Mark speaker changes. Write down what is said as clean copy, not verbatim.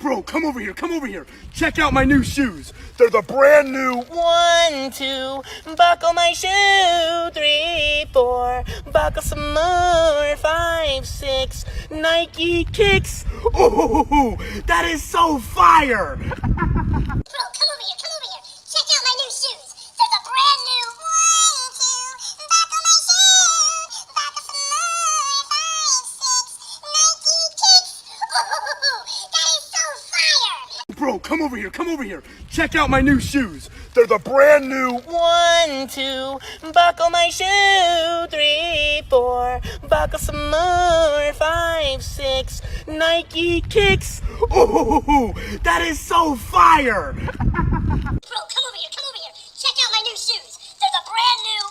Speaker 1: Bro, come over here. Check out my new shoes. They're the brand new
Speaker 2: 1, 2, buckle my shoe. 3, 4, buckle some more. 5, 6, Nike kicks.
Speaker 1: Oh, that is so fire!
Speaker 3: Bro, come over here. Check out my new shoes. They're the brand new 1, 2, buckle my shoe. Buckle some more. 5, 6, Nike kicks. Oh, that is so fire!
Speaker 1: Bro, come over here. Check out my new shoes. They're the brand new
Speaker 2: 1, 2, buckle my shoe. 3, 4, buckle some more. 5, 6, Nike kicks.
Speaker 1: Oh, that is so fire!
Speaker 3: Bro, come over here. Check out my new shoes. They're the brand new